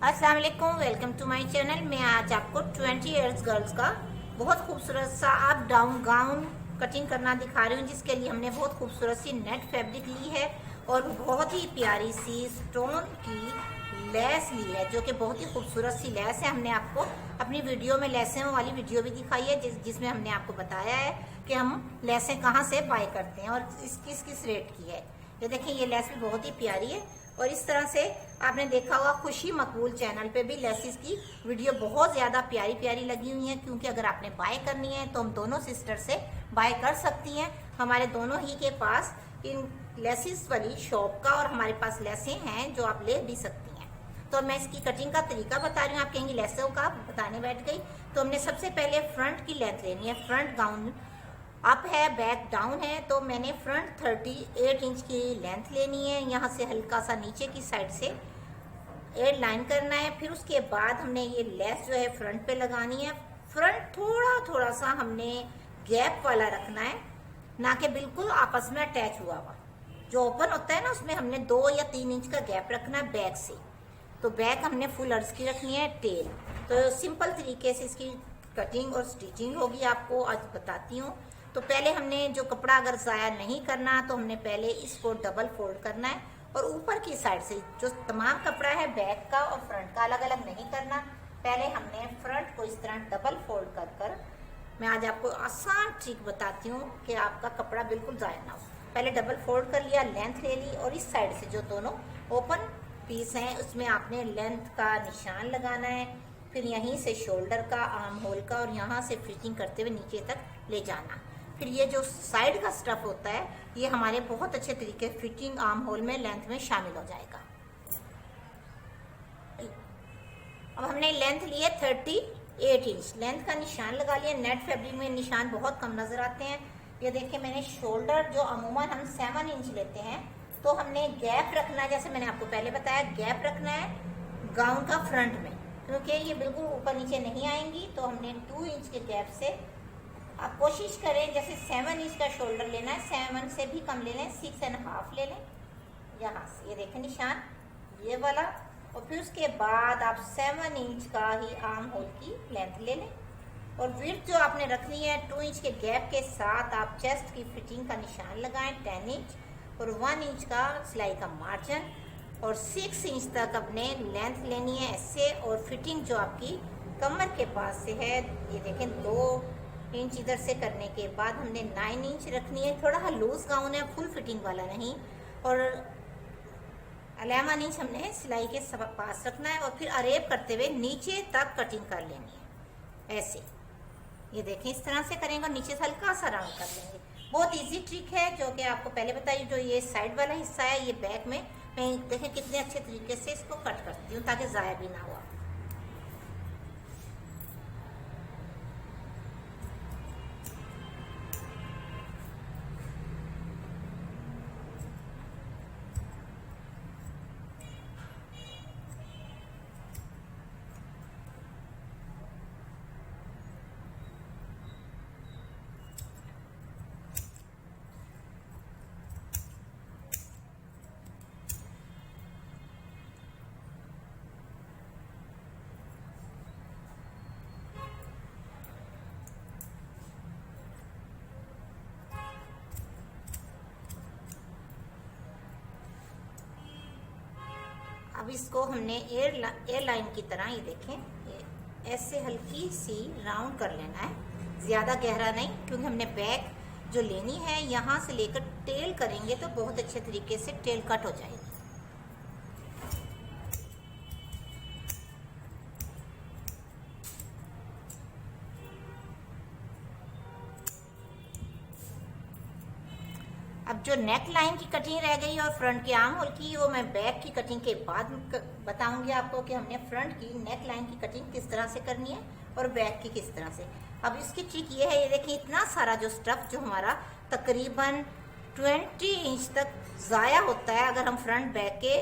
अस्सलाम वालेकुम, welcome to my channel. मैं आज आपको 20 इयर्स गर्ल्स का बहुत खूबसूरत सा अप डाउन गाउन कटिंग करना दिखा रही हूँ, जिसके लिए हमने बहुत खूबसूरत सी नेट फैब्रिक ली है और बहुत ही प्यारी सी स्टोन की लेस ली है, जो कि बहुत ही खूबसूरत सी लेस है। हमने आपको अपनी वीडियो में लेसें वाली वीडियो भी दिखाई है, जिसमें हमने आपको बताया है कि हम लेसें कहाँ से बाय करते हैं और किस किस रेट की है। ये देखें, ये लेस भी बहुत ही प्यारी है। और इस तरह से आपने देखा होगा खुशी मकबूल चैनल पे भी लेसिस की वीडियो बहुत ज़्यादा प्यारी प्यारी लगी हुई है, क्योंकि अगर आपने बाय करनी है तो हम दोनों सिस्टर से बाय कर सकती हैं। हमारे दोनों ही के पास इन लेसिस वाली शॉप का और हमारे पास लेसें हैं जो आप ले भी सकती हैं। तो मैं इसकी कटिंग का तरीका बता रही हूँ। आप कहेंगी लेसों का बताने बैठ गई। तो हमने सबसे पहले फ्रंट की लेंथ लेनी है। फ्रंट गाउन अप है, बैक डाउन है, तो मैंने फ्रंट 38 इंच की लेंथ लेनी है। यहाँ से हल्का सा नीचे की साइड से 8 लाइन करना है। फिर उसके बाद हमने ये लेस जो है फ्रंट पे लगानी है। फ्रंट थोड़ा थोड़ा सा हमने गैप वाला रखना है, ना कि बिल्कुल आपस में अटैच हुआ हुआ। जो ओपन होता है ना, उसमें हमने 2 या 3 इंच का गैप रखना है बैक से। तो बैक हमने फुल अर्ज की रखनी है। टेल तो सिंपल तरीके से इसकी कटिंग और स्टिचिंग होगी, आपको आज बताती हूँ। तो पहले हमने जो कपड़ा अगर ज़ाया नहीं करना, तो हमने पहले इसको डबल फोल्ड करना है और ऊपर की साइड से जो तमाम कपड़ा है बैक का और फ्रंट का अलग अलग नहीं करना। पहले हमने फ्रंट को इस तरह डबल फोल्ड कर मैं आज आपको आसान ट्रिक बताती हूँ कि आपका कपड़ा बिल्कुल ज़ाया ना हो। पहले डबल फोल्ड कर लिया, लेंथ ले ली और इस साइड से जो दोनों ओपन पीस हैं उसमें आपने लेंथ का निशान लगाना है। फिर यहीं से शोल्डर का, आर्म होल का और यहाँ से फिटिंग करते हुए नीचे तक ले जाना। फिर ये जो साइड का स्टफ होता है ये हमारे बहुत अच्छे तरीके फिटिंग आर्म होल में लेंथ में शामिल हो जाएगा। अब हमने लेंथ ली है 38 इंच। लेंथ का निशान लगा लिया। नेट फैब्रिक में निशान बहुत कम नजर आते हैं। ये देखिए, मैंने शोल्डर जो अमूमन हम 7 इंच लेते हैं, तो हमने गैप रखना है, जैसे मैंने आपको पहले बताया, गैप रखना है गाउन का फ्रंट में, क्योंकि ये बिल्कुल ऊपर नीचे नहीं आएंगी। तो हमने 2 इंच के गैप से आप कोशिश करें, जैसे 7 इंच का शोल्डर लेना है, 7 से भी कम ले लें, 6.5 ले लें। यहाँ से ये देखें निशान ये वाला, और फिर उसके बाद आप 7 इंच का ही आर्म होल की लेंथ ले लें। और विड्थ जो आपने रखनी है 2 इंच के गैप के साथ आप चेस्ट की फिटिंग का निशान लगाएं 10 इंच और 1 इंच का सिलाई का मार्जिन, और 6 इंच तक अपने लेंथ लेनी है ऐसे। और फिटिंग जो आपकी कमर के पास से है, ये देखें 2 इंच इधर से करने के बाद हमने 9 इंच रखनी है। थोड़ा लूज गाउन है, फुल फिटिंग वाला नहीं। और 11 इंच हमने सिलाई के पास रखना है और फिर अरेब करते हुए नीचे तक कटिंग कर लेनी है ऐसे। ये देखें, इस तरह से करेंगे और नीचे से हल्का सा राउंड कर लेंगे। बहुत इजी ट्रिक है जो कि आपको पहले बताई। जो ये साइड वाला हिस्सा है ये बैक में मैं देखें कितने अच्छे तरीके से इसको कट करती हूँ ताकि ज़ाया भी ना हुआ। अब इसको हमने एयर लाइन की तरह, ये देखें, ऐसे हल्की सी राउंड कर लेना है, ज़्यादा गहरा नहीं, क्योंकि हमने बैक जो लेनी है यहाँ से लेकर टेल करेंगे तो बहुत अच्छे तरीके से टेल कट हो जाएगी। अब जो नेक लाइन की कटिंग रह गई और फ्रंट के आर्म होल की, वो मैं बैक की कटिंग के बाद बताऊंगी आपको कि हमने फ्रंट की नेक लाइन की कटिंग किस तरह से करनी है और बैक की किस तरह से। अब इसकी ट्रिक ये है, ये देखिए इतना सारा जो स्टफ जो हमारा तकरीबन 20 इंच तक ज़ाया होता है अगर हम फ्रंट बैक के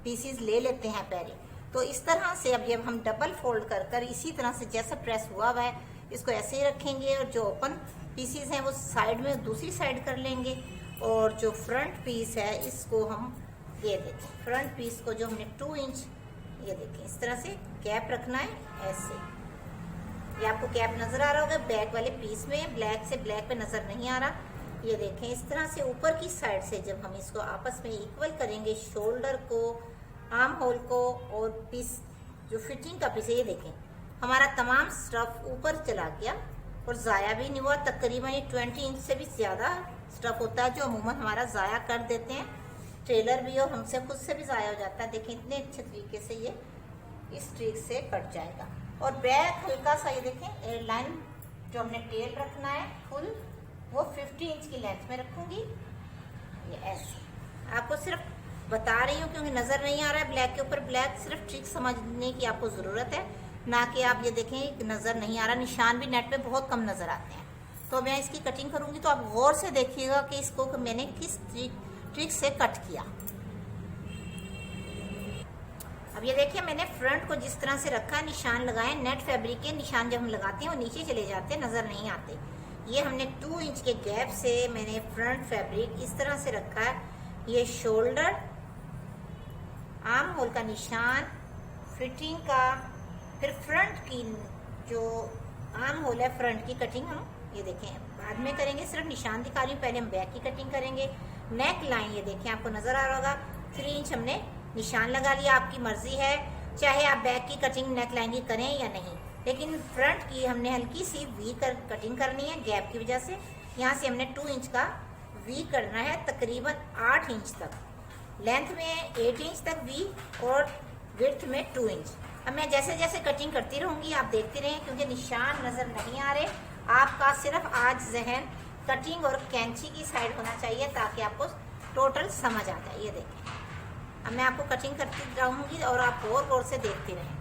पीसीज ले लेते हैं पहले। तो इस तरह से अब ये हम डबल फोल्ड कर इसी तरह से जैसा प्रेस हुआ है इसको ऐसे ही रखेंगे, और जो ओपन पीसीज हैं वो साइड में दूसरी साइड कर लेंगे। और जो फ्रंट पीस है इसको हम ये देखें, फ्रंट पीस को जो हमने 2 इंच, ये देखें इस तरह से गैप रखना है ऐसे। ये आपको गैप नजर आ रहा होगा बैक वाले पीस में, ब्लैक से ब्लैक पे नजर नहीं आ रहा। ये देखें इस तरह से ऊपर की साइड से जब हम इसको आपस में इक्वल करेंगे, शोल्डर को, आर्म होल को और पीस जो फिटिंग का पीस है, ये देखें हमारा तमाम स्टफ ऊपर चला गया और ज़ाया भी नहीं हुआ। तकरीबन ये 20 इंच से भी ज़्यादा स्टफ होता है जो अमूमन हमारा ज़ाया कर देते हैं टेलर भी, और हमसे खुद से भी ज़ाया हो जाता है। देखें इतने अच्छे तरीके से ये इस ट्रिक से कट जाएगा। और बैक हल्का सा ये देखें एयरलाइन जो हमने टेल रखना है फुल, वो 50 इंच की लेंथ में रखूंगी। ये ऐसे आपको सिर्फ बता रही हूँ क्योंकि नज़र नहीं आ रहा है ब्लैक के ऊपर ब्लैक, सिर्फ ट्रिक समझने की आपको ज़रूरत है, ना कि आप ये देखें नज़र नहीं आ रहा। निशान भी नेट पे बहुत कम नज़र आते हैं। तो मैं इसकी कटिंग करूँगी तो आप गौर से देखिएगा कि इसको मैंने किस ट्रिक से कट किया। अब ये देखिए मैंने फ्रंट को जिस तरह से रखा है, निशान लगाए। नेट फैब्रिक के निशान जब हम लगाते हैं वो नीचे चले जाते हैं, नज़र नहीं आते। ये हमने 2 इंच के गैप से मैंने फ्रंट फैब्रिक इस तरह से रखा है। ये शोल्डर, आर्म होल का निशान, फिटिंग का, फिर फ्रंट की जो आर्म होल है फ्रंट की कटिंग हम ये देखें बाद में करेंगे, सिर्फ निशान दिखा रही हूँ। पहले हम बैक की कटिंग करेंगे। नेक लाइन ये देखें आपको नज़र आ रहा होगा 3 इंच हमने निशान लगा लिया। आपकी मर्जी है चाहे आप बैक की कटिंग नेक लाइन की करें या नहीं, लेकिन फ्रंट की हमने हल्की सी वी कटिंग करनी है गैप की वजह से। यहाँ से हमने 2 इंच का वी करना है तकरीबन 8 इंच तक, लेंथ में 8 इंच तक वी और विड्थ में 2 इंच। अब मैं जैसे जैसे कटिंग करती रहूँगी आप देखते रहें क्योंकि निशान नज़र नहीं आ रहे। आपका सिर्फ आज जहन कटिंग और कैंची की साइड होना चाहिए ताकि आपको टोटल समझ आ जाए। ये देखें अब मैं आपको कटिंग करती रहूँगी और आप गौर से देखते रहें।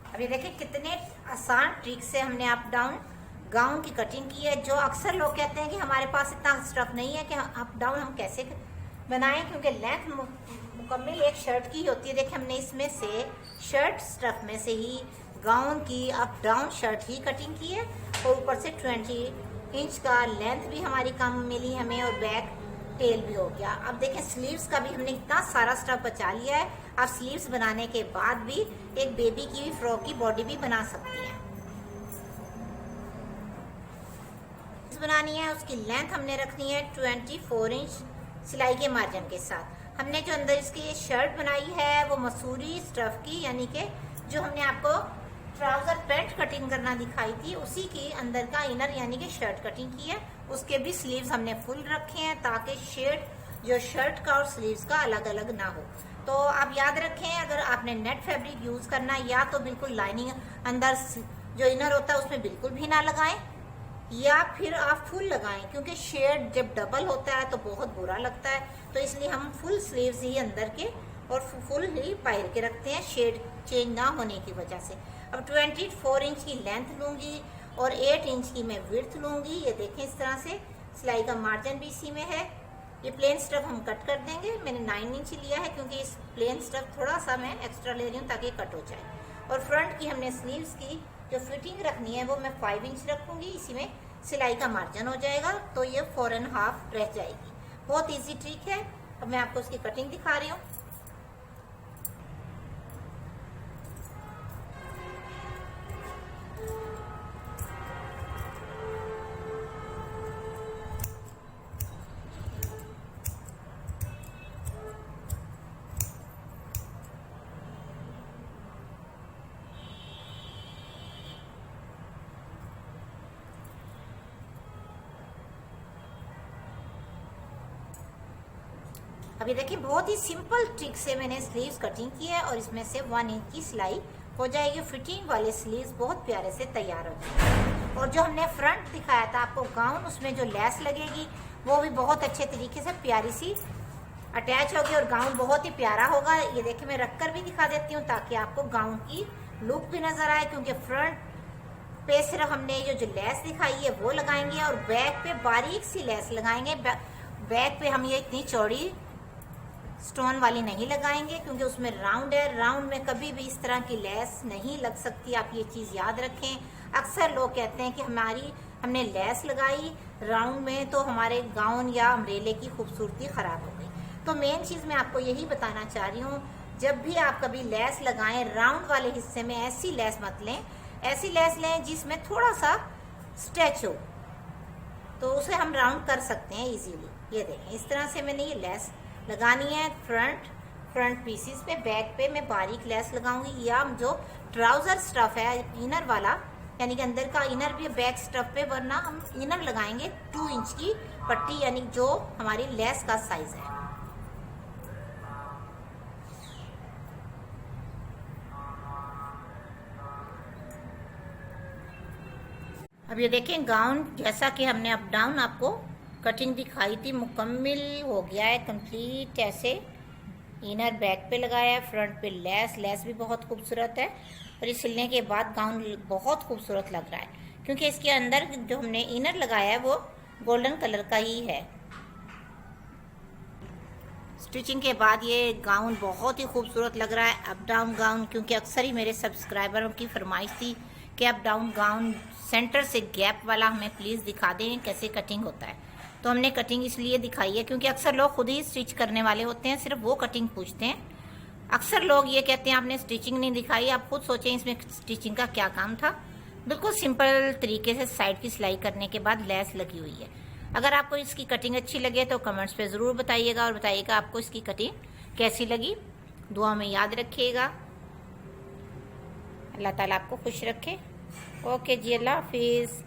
अब ये देखिए कितने आसान ट्रिक से हमने अप डाउन गाउन की कटिंग की है। जो अक्सर लोग कहते हैं कि हमारे पास इतना स्टफ नहीं है कि अप डाउन हम कैसे बनाएं, क्योंकि लेंथ मुकम्मल एक शर्ट की होती है। देखिए हमने इसमें से शर्ट स्टफ में से ही गाउन की अप डाउन शर्ट ही कटिंग की है और ऊपर से 20 इंच का लेंथ भी हमारी कम मिली हमें और बैक टेल भी हो गया। अब देखें स्लीव्स का भी हमने इतना सारा स्टफ बचा लिया है। आप स्लीव्स बनाने के बाद भी एक बेबी की फ्रॉक की बॉडी भी बना सकती हैं। बनानी है उसकी लेंथ हमने रखनी है 24 इंच सिलाई के मार्जिन के साथ। हमने जो अंदर इसकी शर्ट बनाई है वो मसूरी स्टफ की, यानी कि जो हमने आपको ट्राउजर पैंट कटिंग करना दिखाई थी उसी की अंदर का इनर यानी कि शर्ट कटिंग की है। उसके भी स्लीव्स हमने फुल रखे हैं ताकि शेड जो शर्ट का और स्लीव्स का अलग अलग ना हो। तो आप याद रखें, अगर आपने नेट फैब्रिक यूज करना है या तो बिल्कुल लाइनिंग अंदर जो इनर होता है उसमें बिल्कुल भी ना लगाएं, या फिर आप फुल लगाएं, क्योंकि शेड जब डबल होता है तो बहुत बुरा लगता है। तो इसलिए हम फुल स्लीव्स ही अंदर के और फुल ही पायर के रखते हैं, शेड चेंज ना होने की वजह से। अब 24 इंच की लेंथ लूंगी और 8 इंच की मैं विड्थ लूंगी। ये देखें, इस तरह से सिलाई का मार्जिन भी इसी में है। ये प्लेन स्टफ हम कट कर देंगे। मैंने 9 इंच लिया है क्योंकि इस प्लेन स्टफ थोड़ा सा मैं एक्स्ट्रा ले रही हूँ ताकि कट हो जाए। और फ्रंट की हमने स्लीव्स की जो फिटिंग रखनी है वो मैं 5 इंच रखूंगी। इसी में सिलाई का मार्जिन हो जाएगा, तो ये 4.5 रह जाएगी। बहुत इजी ट्रिक है। अब मैं आपको उसकी कटिंग दिखा रही हूँ। अभी देखिए, बहुत ही सिंपल ट्रिक से मैंने स्लीव्स कटिंग की है और इसमें से 1 इंच की सिलाई हो जाएगी। फिटिंग वाले स्लीव्स बहुत प्यारे से तैयार हो जाएंगे। और जो हमने फ्रंट दिखाया था आपको गाउन, उसमें जो लेस लगेगी वो भी बहुत अच्छे तरीके से प्यारी सी अटैच होगी और गाउन बहुत ही प्यारा होगा। ये देखिए, मैं रखकर भी दिखा देती हूँ ताकि आपको गाउन की लुक भी नजर आए, क्योंकि फ्रंट पे सिर्फ हमने जो लेस दिखाई है वो लगाएंगे और बैक पे बारीक सी लेस लगाएंगे। बैक पे हम ये इतनी चौड़ी स्टोन वाली नहीं लगाएंगे क्योंकि उसमें राउंड है। राउंड में कभी भी इस तरह की लेस नहीं लग सकती, आप ये चीज याद रखें। अक्सर लोग कहते हैं कि हमने लेस लगाई राउंड में तो हमारे गाउन या अम्ब्रेले की खूबसूरती खराब हो गई। तो मेन चीज मैं आपको यही बताना चाह रही हूँ, जब भी आप कभी लेस लगाएं राउंड वाले हिस्से में ऐसी लेस मत लें। ऐसी लेस लें जिसमें थोड़ा सा स्ट्रेच हो, तो उसे हम राउंड कर सकते हैं इजीली। ये देखें, इस तरह से मैंने ये लेस लगानी है फ्रंट पीसीस पे। बैक पे मैं बारीक लेस लगाऊंगी, या जो ट्राउजर स्टफ है इनर वाला, यानी कि अंदर का इनर भी बैक स्टफ पे, वरना हम इनर लगाएंगे 2 इंच की पट्टी, यानी जो हमारी लेस का साइज है। अब ये देखें, गाउन जैसा कि हमने अप डाउन आपको कटिंग दिखाई थी मुकम्मल हो गया है, कंप्लीट। ऐसे इनर बैक पे लगाया है, फ्रंट पे लेस भी बहुत खूबसूरत है। और ये सिलने के बाद गाउन बहुत खूबसूरत लग रहा है क्योंकि इसके अंदर जो हमने इनर लगाया है वो गोल्डन कलर का ही है। स्टिचिंग के बाद ये गाउन बहुत ही खूबसूरत लग रहा है, अप डाउन गाउन। क्योंकि अक्सर ही मेरे सब्सक्राइबरों की फरमाइश थी कि अप डाउन गाउन सेंटर से गैप वाला हमें प्लीज़ दिखा दें कैसे कटिंग होता है। तो हमने कटिंग इसलिए दिखाई है क्योंकि अक्सर लोग खुद ही स्टिच करने वाले होते हैं, सिर्फ वो कटिंग पूछते हैं। अक्सर लोग ये कहते हैं आपने स्टिचिंग नहीं दिखाई। आप खुद सोचें इसमें स्टिचिंग का क्या काम था। बिल्कुल सिंपल तरीके से साइड की सिलाई करने के बाद लेस लगी हुई है। अगर आपको इसकी कटिंग अच्छी लगे तो कमेंट्स पे ज़रूर बताइएगा और बताइएगा आपको इसकी कटिंग कैसी लगी। दुआ में याद रखिएगा। अल्लाह ताला आपको खुश रखे। ओके जी, अल्लाह हाफिज़।